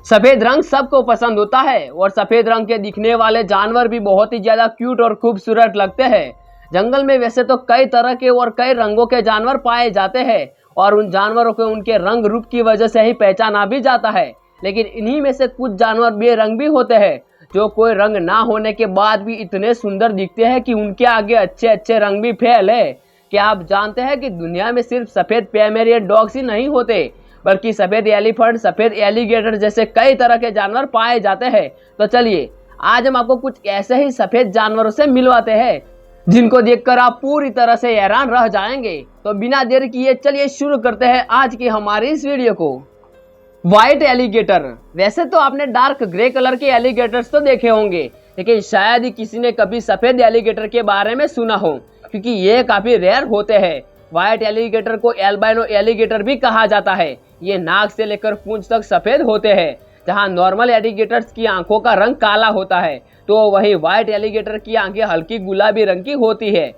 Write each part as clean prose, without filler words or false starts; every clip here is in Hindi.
सफेद रंग सबको पसंद होता है और सफेद रंग के दिखने वाले जानवर भी बहुत ही ज्यादा क्यूट और खूबसूरत लगते हैं। जंगल में वैसे तो कई तरह के और कई रंगों के जानवर पाए जाते हैं और उन जानवरों को उनके रंग रूप की वजह से ही पहचाना भी जाता है। लेकिन इन्हीं में से कुछ जानवर बेरंग भी होते हैं जो कोई रंग ना होने के बाद भी इतने सुंदर दिखते हैं कि उनके आगे अच्छे अच्छे रंग भी फेल है। क्या आप जानते हैं कि दुनिया में सिर्फ सफेद पोमेरियन डॉग्स ही नहीं होते बल्कि सफेद एलिफेंट, सफेद एलिगेटर जैसे कई तरह के जानवर पाए जाते हैं। तो चलिए आज हम आपको कुछ ऐसे ही सफेद जानवरों से मिलवाते हैं जिनको देखकर आप पूरी तरह से हैरान रह जाएंगे। तो बिना देर किए चलिए शुरू करते हैं आज की हमारी इस वीडियो को। White alligator. वैसे तो आपने डार्क ग्रे कलर के एलिगेटर्स तो देखे होंगे लेकिन शायद ही किसी ने कभी सफेद एलिगेटर के बारे में सुना हो क्योंकि ये काफी रेयर होते हैं। व्हाइट एलिगेटर को एल्बाइनो एलिगेटर भी कहा जाता है। ये नाक से लेकर पूंछ तक सफेद होते हैं। जहां नॉर्मल एलिगेटर्स की आंखों का रंग काला होता है तो वही व्हाइट एलिगेटर की आंखें हल्की गुलाबी रंग की होती है।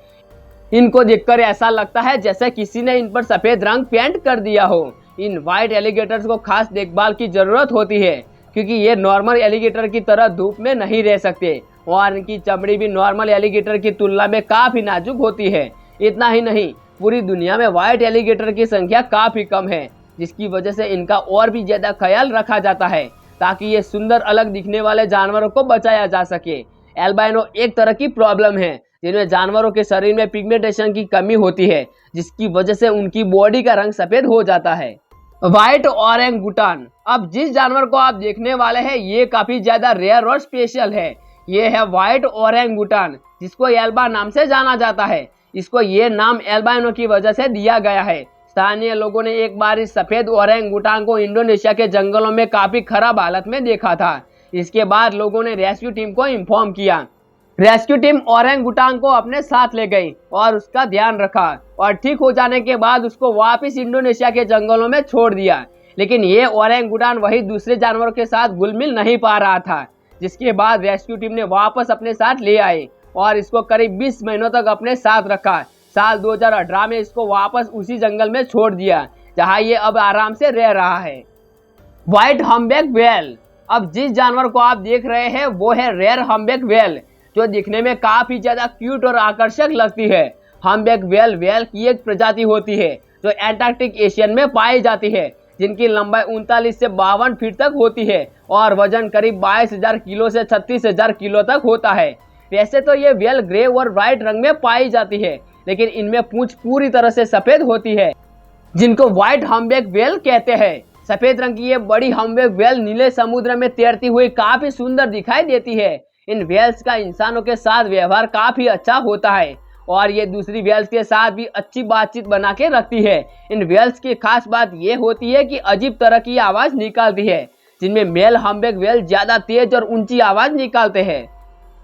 इनको देखकर ऐसा लगता है जैसे किसी ने इन पर सफेद रंग पेंट कर दिया हो। इन व्हाइट एलिगेटर्स को खास देखभाल की जरूरत होती है क्योंकि ये नॉर्मल एलिगेटर की तरह धूप में नहीं रह सकते और इनकी चमड़ी भी नॉर्मल एलिगेटर की तुलना में काफी नाजुक होती है। इतना ही नहीं, पूरी दुनिया में व्हाइट एलिगेटर की संख्या काफी कम है जिसकी वजह से इनका और भी ज्यादा ख्याल रखा जाता है ताकि ये सुंदर अलग दिखने वाले जानवरों को बचाया जा सके। एल्बाइनो एक तरह की प्रॉब्लम है जिनमें जानवरों के शरीर में पिगमेंटेशन की कमी होती है जिसकी वजह से उनकी बॉडी का रंग सफेद हो जाता है। White orangutan. अब जिस जानवर को आप देखने वाले हैं ये काफी ज्यादा रेयर और स्पेशल है। ये है व्हाइट ओरंगुटान जिसको एल्बा नाम से जाना जाता है। इसको ये नाम एल्बाइनो की वजह से दिया गया है। स्थानीय लोगों ने एक बार इस सफेद ओरंगुटान को इंडोनेशिया के जंगलों में काफी खराब हालत में देखा था। इसके बाद लोगों ने रेस्क्यू टीम को इन्फॉर्म किया। रेस्क्यू टीम ओरंगुटान को अपने साथ ले गई और उसका ध्यान रखा और ठीक हो जाने के बाद उसको वापस इंडोनेशिया के जंगलों में छोड़ दिया। लेकिन ये ओरंगुटान वही दूसरे जानवरों के साथ घुल मिल नहीं पा रहा था जिसके बाद रेस्क्यू टीम ने वापस अपने साथ ले आए और इसको करीब 20 महीनों तक अपने साथ रखा। साल 2018 में इसको वापस उसी जंगल में छोड़ दिया जहां ये अब आराम से रह रहा है। White humpback whale. अब जिस जानवर को आप देख रहे हैं वो है रेयर हम्बैक व्हेल जो दिखने में काफी ज्यादा क्यूट और आकर्षक लगती है। हम्बैक व्हेल व्हेल की एक प्रजाति होती है जो एंटार्क्टिक एशियन में पाई जाती है जिनकी लंबाई 39 से 52 फीट तक होती है और वजन करीब 22,000 किलो से 36,000 किलो तक होता है। वैसे तो ये व्हेल ग्रे और व्हाइट रंग में पाई जाती है लेकिन इनमें पूंछ पूरी तरह से सफेद होती है जिनको व्हाइट हम्बैक व्हेल कहते हैं। सफेद रंग की ये बड़ी हम्बैक व्हेल नीले समुद्र में तैरती हुई काफी सुंदर दिखाई देती है। इन व्हेल्स का इंसानों के साथ व्यवहार काफी अच्छा होता है और ये दूसरी व्हेल्स के साथ भी अच्छी बातचीत बना के रखती है। इन व्हेल्स की खास बात ये होती है कि अजीब तरह की आवाज निकालती है जिनमें मेल हम्बैक व्हेल ज्यादा तेज और ऊंची आवाज निकालते हैं।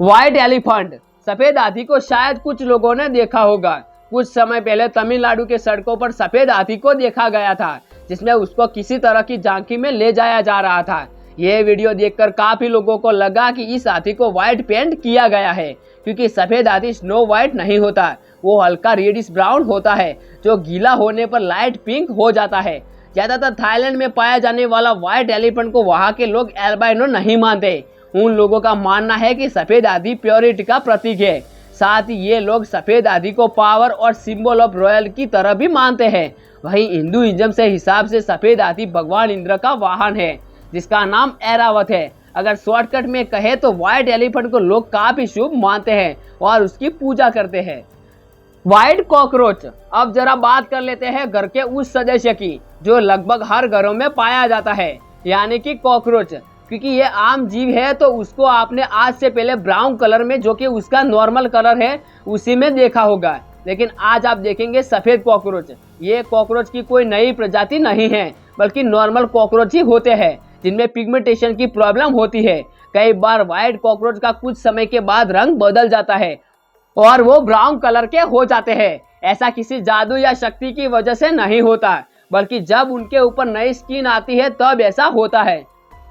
White elephant. सफेद हाथी को शायद कुछ लोगों ने देखा होगा। कुछ समय पहले तमिलनाडु के सड़कों पर सफेद हाथी को देखा गया था जिसमें उसको किसी तरह की झांकी में ले जाया जा रहा था। यह वीडियो देखकर काफी लोगों को लगा कि इस हाथी को व्हाइट पेंट किया गया है क्योंकि सफेद हाथी स्नो व्हाइट नहीं होता, वो हल्का रेडिश ब्राउन होता है जो गीला होने पर लाइट पिंक हो जाता है। ज्यादातर थाईलैंड में पाया जाने वाला व्हाइट एलिफेंट को वहाँ के लोग एल्बाइनो नहीं मानते। उन लोगों का मानना है कि सफेद हाथी प्योरिटी का प्रतीक है। साथ ही ये लोग सफेद हाथी को पावर और सिंबल ऑफ रॉयल की तरह भी मानते हैं। वहीं हिंदुइज्म से हिसाब से सफेद हाथी भगवान इंद्र का वाहन है जिसका नाम ऐरावत है। अगर शॉर्टकट में कहे तो व्हाइट एलिफेंट को लोग काफी शुभ मानते हैं और उसकी पूजा करते हैं। White cockroach. अब जरा बात कर लेते हैं घर के उस सदस्य की जो लगभग हर घरों में पाया जाता है यानी कि कॉकरोच। क्योंकि ये आम जीव है तो उसको आपने आज से पहले ब्राउन कलर में जो कि उसका नॉर्मल कलर है उसी में देखा होगा, लेकिन आज आप देखेंगे सफेद कॉकरोच। ये कॉकरोच की कोई नई प्रजाति नहीं है बल्कि नॉर्मल कॉकरोच ही होते हैं जिनमें पिगमेंटेशन की प्रॉब्लम होती है। कई बार व्हाइट कॉकरोच का कुछ समय के बाद रंग बदल जाता है और वो ब्राउन कलर के हो जाते हैं। ऐसा किसी जादू या शक्ति की वजह से नहीं होता बल्कि जब उनके ऊपर नई स्किन आती है तब ऐसा होता है।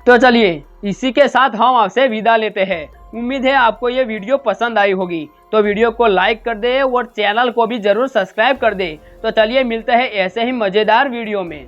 तो चलिए इसी के साथ हम आपसे विदा लेते हैं। उम्मीद है आपको ये वीडियो पसंद आई होगी, तो वीडियो को लाइक कर दे और चैनल को भी जरूर सब्सक्राइब कर दे। तो चलिए मिलते हैं ऐसे ही मजेदार वीडियो में।